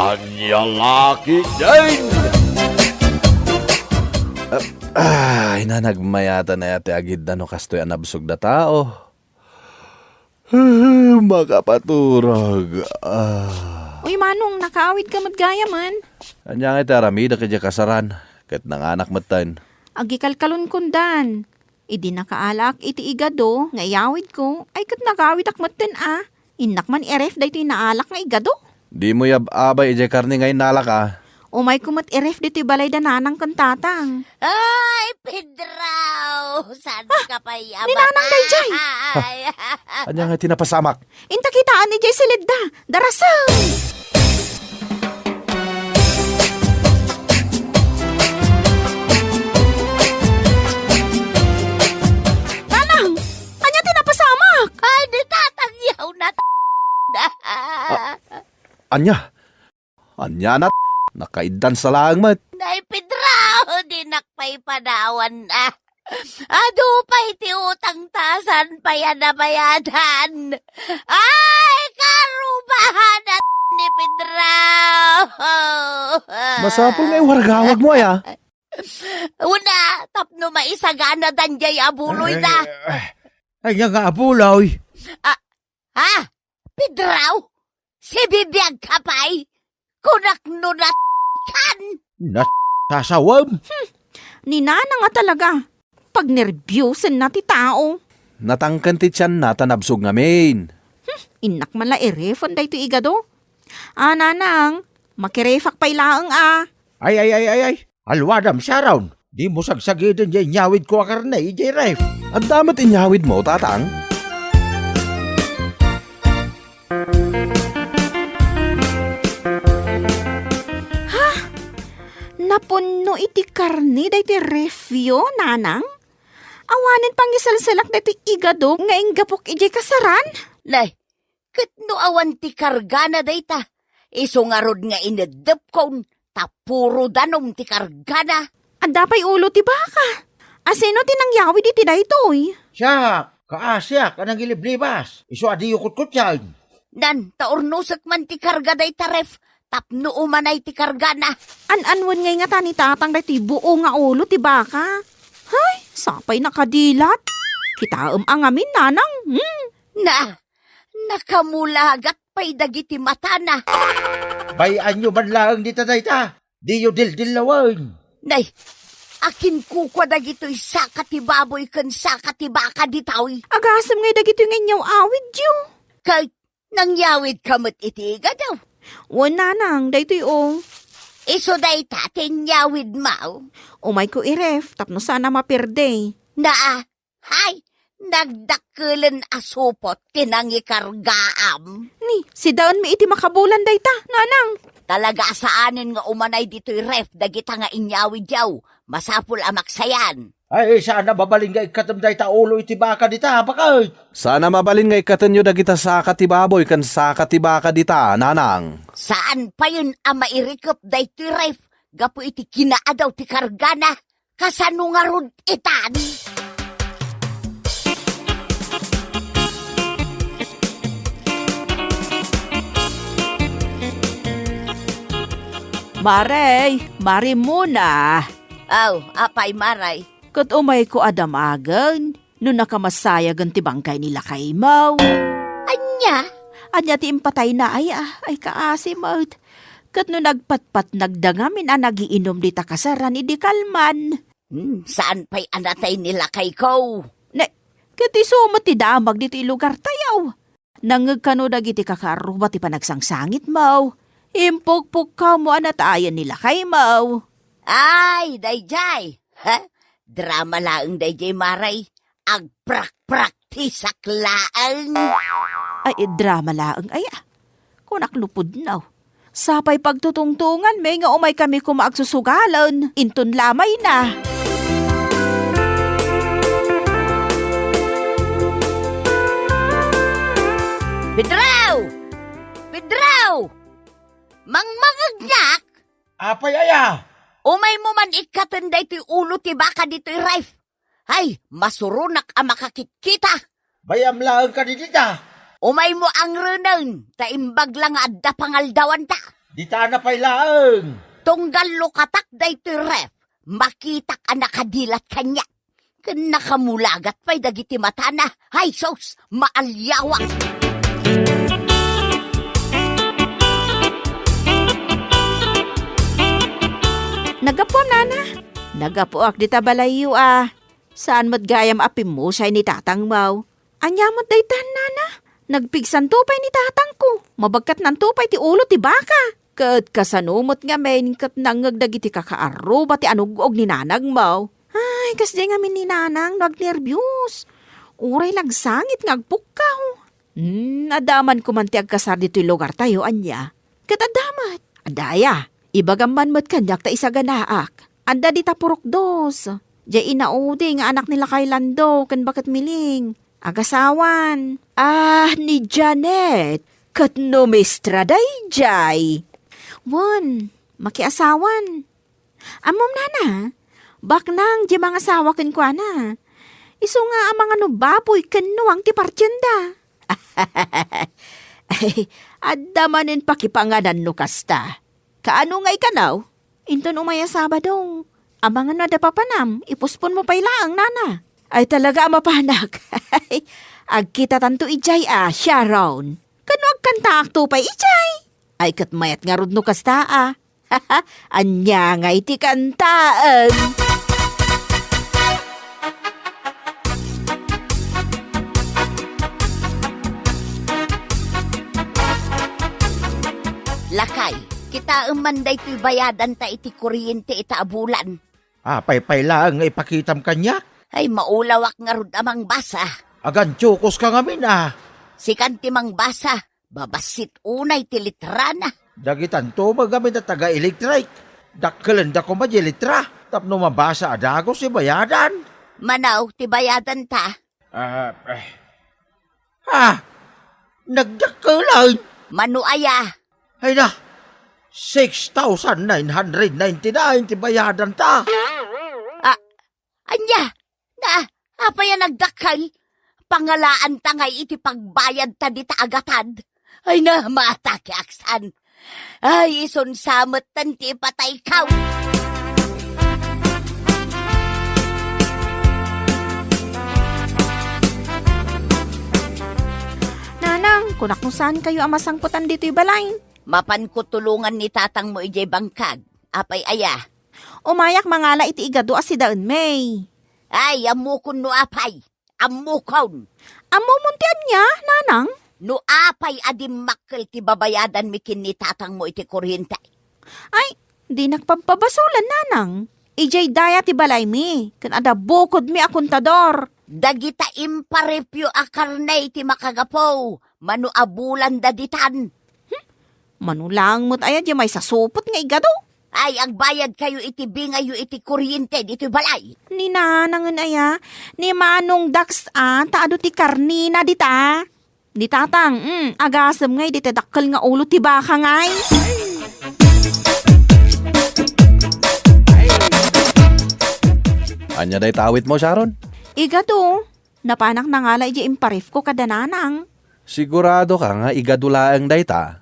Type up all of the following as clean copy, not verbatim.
Anya laki din! Ay, na nagmayata na yate agid na no kastoy anabsog na tao. Makapaturag. Uy, manong, nakaawid ka matgaya man. Anya nga itaramida kaya kasaran. Kat nanganak matan. Agikalkalon kundan. Idi nakaalak iti igado, nga iyawid ko. Ay kat nakaawid akmaten Inak man eref da ito inaalak nga igado. Di mo abay ije karni ngayon nalak Umay kumat eref dito balay da nanang kantatang. Ay, Pedraw! Saan ka pa yaman? Ninanang day, Jay! Anya nga tinapasamak. Inta kitaan ni Jay silid da. Darasang! Nanang! Anya tinapasamak! Ay, natatangyaw na Anya na nakaidan sa laang mat. Nay, Pedraw! Dinakpay panawan na. Ado pa iti utang tasan pa yan na bayadan. Ay, karubahan na ni Pedraw! Masapol nga yung wargawag mo Una, tapno maisagana danjay abuloy na. Ay, nga abulaw. Ha? Pedraw? Si bibiyag kapay? Kunak nunat kan? Sasawam. Ninana nga talaga. Pag nervyusan na ti tao. Natangkan ti tiyan na tanabsog ngamin. Inak man la erefon da ito igado. Nanang, makirefak pa'y laang Ay. Alwadam siya raun. Di mo sagsagidin jay nyawid ko akarnay, jay ref. At damat inyawid mo, tatang. Napunno iti karni da iti refyo, nanang? Awanin pang isalsalak da iti igado nga inggapok iti kasaran? Nay, katno awan ti karga na dayta. Iso nga rod nga inedep kon, tapuro danom ti karga na. Adapay ulo ti baka. Asino tinangyawi di ti daytoy? Siya, kaasyak, anang iliblibas. Iso adiyo kutkut yan. Nan, taornusak man ti karga dayta ref, tapno umanay ti karga na. An-anwan ngay nga tani tatang da ti buo nga ulo ti baka. Hay, sapay nakadilat. Kitaam ang amin, nanang. Na, nakamulagat pa'y dagiti mata na. Bayan nyo man lang dita dayta. Di yo dildilawin. Nay, akin kukwa dagito'y sakati baboy kan sakati baka ditawi. Agasam ngay dagito nga inyaw awid yo. Kahit nangyawid kamot itiga daw. Wan nanang, daytoy o. Iso day tatin nyawid mau. Umay ko iref, tapno sana mapirde. Na, hay, nagdakulan asupot tinangi kargaam. Ni, si daon mi iti makabulan dayta, nanang. Talaga saanin nga umanay dito'y ref dagita nga inyawid yaw. Masapul amaksayan. Ay, sana babaling nga ikatam dayta ulo iti baka dita, bakay. Sana mabalin nga ikatanyo da kita sa katibaboy kan sa katibaka dita, nanang. Saan pa yun ang mairikop dayto'y ref? Gapo iti kinaadaw ti kargana. Kasano nga rod itan? Mari muna. Aw, apay maray. Kat umay ko adamagan, no nakamasayagan ti bangkay nila kay Mau. Anya? Anya ti impatay na ay kaasi maut. Kat no nagpatpat nagdangamin nagiinom di takasaran idi kalman. Saan pa'y anatay nila kay ko? Kat isumat ti damag diti lugar tayaw. Nangagkano dagiti kakaruba ti panagsangsangit Mau. Impugpug ka mo anatayan nila kay Mau. Ay, dayjay. Ha? Drama laang dayjay maray. Agprak-prak ti saklaang. Ay, drama laang ay kunak lupod na. Sapay pagtutungtungan may nga umay kami kumaagsusugalan. Intun lamay na. Pedraw! Pedraw! Mangmangagnak! Apay aya. Umay mo man ikatanday ti ulo ti baka dito'y ref. Ay, masurunak ang makakikita. Bayam lang ka dita. Umay mo ang renan, ta imbag lang adda pangaldawan ta. Dita na pa'y laeng. Tunggal lukatak daytoy ref, makita ka nakadilat kanya. Ken nakamulagat pa'y dagiti mata na, hay sos, maalyawak. Nagapo, nana. Nagapo ak dita balayo Saan mo't gayam apim mo siya ni tatang mau? Anya mo't daytan, nana. Nagpigsan tupay ni tatang ko. Mabagkat ng tupay ti ulo ti baka. Kat kasanumot nga men kat nangagdag iti kakaaro ba ti anugog ni nanag mau? Ay, kasdi nga min ni nanang nagnervyos. Uray lagsangit ngagpukaw. Adaman ko man ti agkasar dito'y lugar tayo, anya. Kat adamat. Adaya, ibagaman mo't kanyak ta isa ganaak. Anda di ta purok dos. Diya inaudi nga anak nila kay Lando, kan bakit miling. Agasawan. Ni Janet. Kat no mistra day jay. Wan, makiasawan. Amom nana, bak nang di mga asawa ken kwa na. Iso nga ang mga nubaboy ken nuwang ti partyenda. Ay, adamanin pakipanganan no kasta. Kaano nga ikanaw? Inton umaya Sabado. Ang mga nadapapanam, ipuspon mo pa'y laang, nana. Ay talaga mapanak. Agkita tanto ijay Sharon. Kano agkanta akto pa'y ijay? Ay katmayat nga rod no kasta Anya nga iti kantaan. Lakay, kita umanday to'y bayadan ta iti kuryente ita abulan. Pay laeng nga ipakitam kanyak. Ay maulawak nga rod amang basa. Agan tsukos ka ngamin Si kantimang basa, babasit unay ti litra na. Dagitan to magamin na taga-electric. Dakkalan da ko ba di litra? Tapno mabasa adago si bayadan. Manaw, ti bayadan ta. Nagdakkalan. Manuaya. Ay na, 6,999 ti bayadan ta. Anya, apa yan nagdakal? Pangalaan ta ngay iti pagbayad ta di ta agatad. Ay na, mata ki aksan. Ay, ison samot tanti patay kaw. Nanang, kunak kung saan kayo amasangputan dito'y balay. Mapan ko tulungan ni tatang mo ijay bangkag. Apay aya. Umayak mangala iti igado si Daon May. Ay, amukon no apay. Amukon. Amo muntian niya, nanang? No apay adim makkel ti babayadan mikin ni tatang mo iti kuryente. Ay, di nagpapabasulan, nanang. Ijay daya ti balay mi. Kan ada bukod mi akuntador. Dagita imparepyo akarnay ti makagapo. Manu abulan daditan. Manulang mo't aya di may sasupot nga igado. Ay, agbayad kayo iti bingayo iti kuryente dito balay. Ni nanangan aya, ni manong daks taado ti karnina dita. Di tatang, agasam ngay, di tadakkel nga ulo ti baka ngay. Anya day tawit mo, Sharon? Igado, napanak na nga la iji imparif ko kada nanang. Sigurado ka nga igadulaang day ta.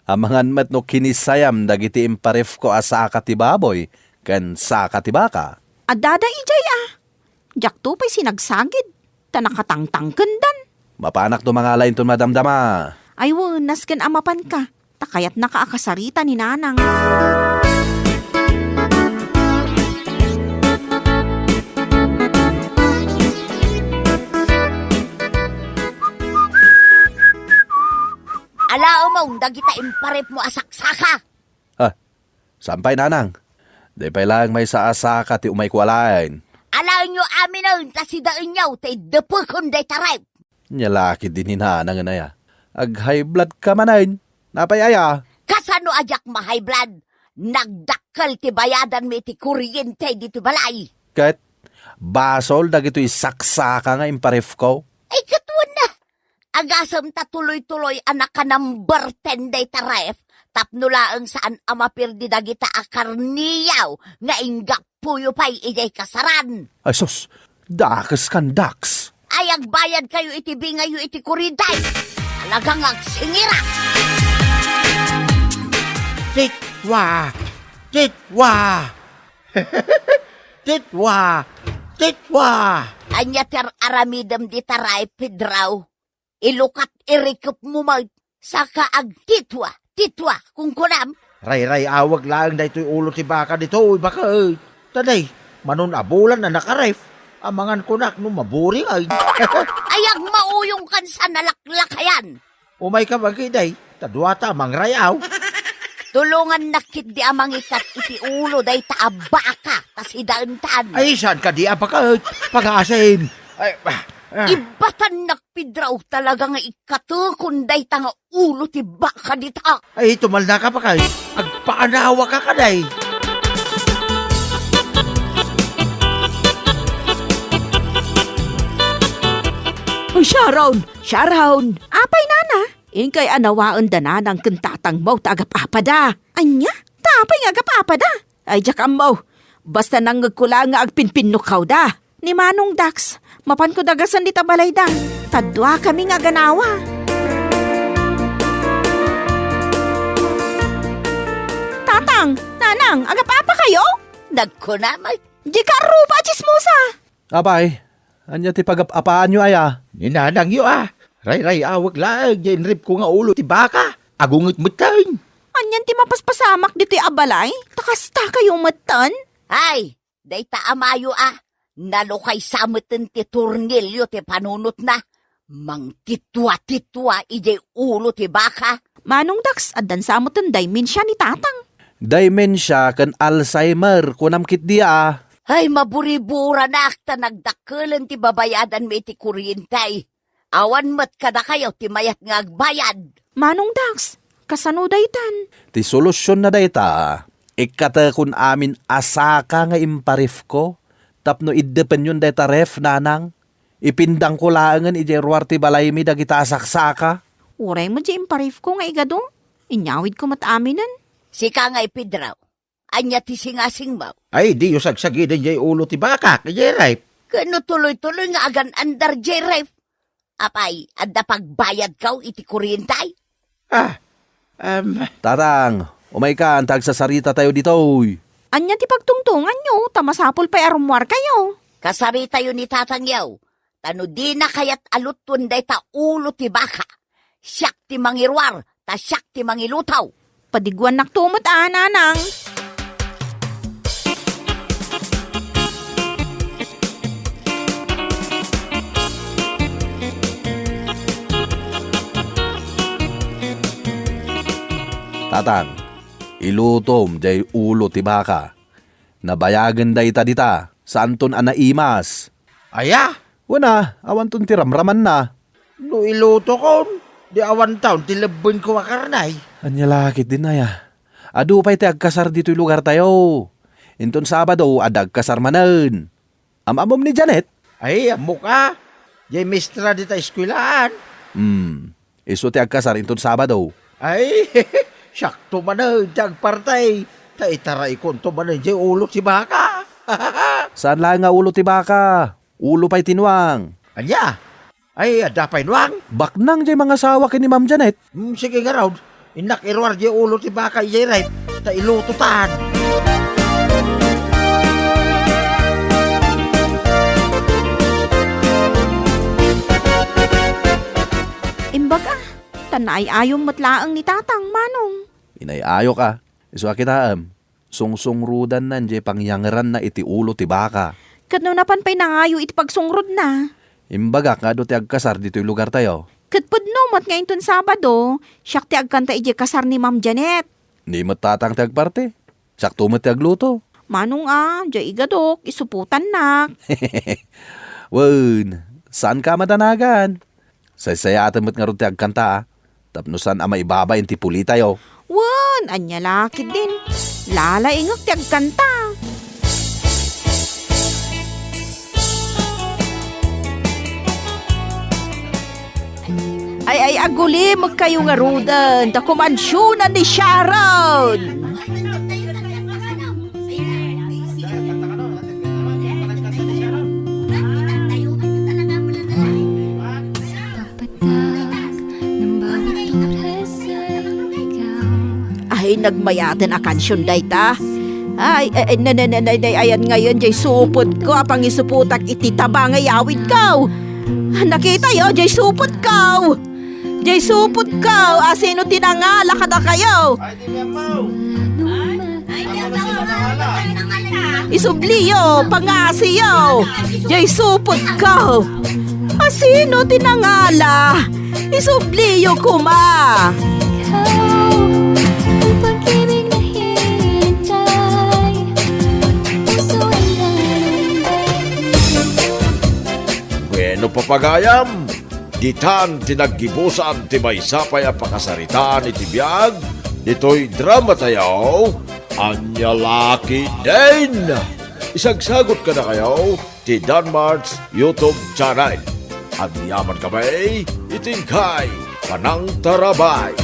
Amangan met no kinisayam dagiti imparef ko asaka ti baboy ken saka ti baka. Adada ijay Jak to pa'y sinagsagid. Tanakatangtang kendan. Mapanak to mga lain ton madamdama. Ay wunas ken amapan ka. Takayat nakaakasarita ni nanang. Alao mo, dagita imparep mo asaksaka. Sampay nanang. Di pa lang may sa asaka ti umay kwalain. Alao nyo amin nun, tasidaan nyo, tay depukon day tarep. Nyalaki din ni nanang naya. Ag high blood ka manayin. Napayaya. Kasano ajak ma-high blood? Nagdakkel ti bayadan mi ti kuryente dito balay. Ket basol dagito'y saksaka nga imparef ko. Ay katuan na. Agasam ta tuloy-tuloy anak ka number 10 day taref. Tapno laang saan amapirdi dagita akarniyaw nga inggak puyo pa'y ijay kasaran. Ay sus, dakas kan daks. Ay agbayad kayo iti bingayo iti kuriday. Talagang agsingira. Titwa! Titwa! Titwa! Titwa! Anya ter aramidam di taray Pedraw. Ilukat irikup mo mag saka ag titwa kung kunam. Ray awag lang na ito'y ulo ti baka dito, uy baka Taday, manon abulan na nakaref. Amangan kunak no maburing ay. Ayag mauyong kan sa nalaklakayan. Umay ka magiday, tadwata amang rayaw. Tulungan nakit di amang ikat iti ulo day taabaka tas hidaantan. Ay, saan ka di apaka pag-aasin? Ay, Ibatan nakpidraw talaga nga ikatu kunday tanga ulo ti baka dita. ay tumal na ka pa kay. Agpaanawa ka kaday. Uy, Sharon! Apay nana! Ingkay anawaan da na ng kentatang mo tagapapada. Anya? Tapay nga agapapada. Ay, jakam mo. Basta nanggagkula nga agpinpinukaw da. Ni Manong Dax, mapan ko dagasan di tabalay da. Tadwa kami nga ganawa. Tatang, nanang, agapapa kayo? Nagkunamay. Di ka rupa chismosa. Abay, anya ti pagapapaan nyo aya. Ninanang yo Ray awag lang, yan rip ko nga ulo ti baka. Agungit mutang. Anyan ti mapaspasamak dito'y abalay? Takasta kayo matan? Ay, day taamayo Nalukay samutin ti turnilyo ti panunot na. Mang titwa ijay ulo ti baka. Manong Dax, adan sa mo tanday min siya ni tatang. Dementia kan Alzheimer kunam kit dia. Ay, maburibura na akta nagdakulan ti babayadan may ti kuryentay. Awan mat kada kayo ti mayat nga agbayad. Manong Dax, kasano daytan? Ti solusyon na dayta. Ikata kun amin asaka nga imparif ko. Tapno iddepen yun dayta ref nanang. Ipindang ko laangan ije ruwar ti balay mi dagita asaksaka. Uray mo di imparif ko nga igado. Inyawid ko mataminan. Sika nga ipidraw. Anya ti singasing mo. Ay, di yung sagsagi din jay ulo ti baka, kaya ray. Kano tuloy-tuloy nga agan andar jay ref. Apay, adda pagbayad kaw iti kuryentay. Tarang, umay ka ang tagsasarita tayo dito. Anya ti pagtungtungan nyo, tamasapol pa'y arumwar kayo. Kasari tayo ni Tatang Yaw. Tano di na kayat alutun day ta ulo ti baka. Siyak ti mangirwar, ta siyak ti mangilutaw. Padigwan naktumot nanang. Tatang, ilutom jay ulo ti baka. Nabayagan day ta dita, santon anaimas. Aya, Wana, awan ton ti ramraman na. no iluto kon. Di awan taon, tilabon ko akarnay. Anya lakit din na ya. Adu pa'y ti agkasar dito'y lugar tayo. Inton Sabado, adag kasar manan. Amamom ni Janet. Ay, amok Jay mistra di ta eskwilaan. Iso ti agkasar inton Sabado. Ay, sakto man tiyag partay. Ta itaray kon to man jay ulo si baka. Saan lang nga ulo ti baka? Ulo pa'y tinuang. Anya, ay adapay nuang. Baknang jay mga sawa kini Ma'am Janet. Sige nga raw, inak irwar jay ulo si baka jay right. Ta ilututan. Imbaga, tanay ayong matlaang ni tatang, manong. Inayayo ka. Iso kita sungsung rudan nan jay pangyangeran na iti ulo ti baka. Kadno napan pa'y nangayo iti pagsungrod na. Imbagak nga do ti agkasar dito'y lugar tayo. Katpudno mat ngayon ton Sabado, siyak ti agkanta iti kasar ni Ma'am Janet. Ni matatang ti agparte. Sakto mo ti agluto. Manong jay igadok, isuputan nak. Wen, saan ka madanagan? Saysayatan mo't nga ron ti agkanta Tapno saan maibaba yung ti puli tayo. Wan, anya lakit din. Lalaingak ti agkanta. Ay, aguli, magkayo nga rudan. Takumansyonan ni Sharon. Ay, nagmayaten a kansyon dayta. Ay, ayan ngayon, jay supot ko, apang isuputak ititaba nga yawid ko. Nakita yo, jay supot ko. Jay supot ko, asino tinangala ka na kayo. Isubliyo, pangasiyo, jay supot ko. Asino tinangala, isubliyo kuma. Bueno papagayam, ditan tinaggibusan ti may sapay a pakasaritaan iti biyag, dito'y drama tayo, anya laki din. Isagsagot ka na kayo, ti Danmar's YouTube channel. At yaman kamay, itingkay, panang tarabay.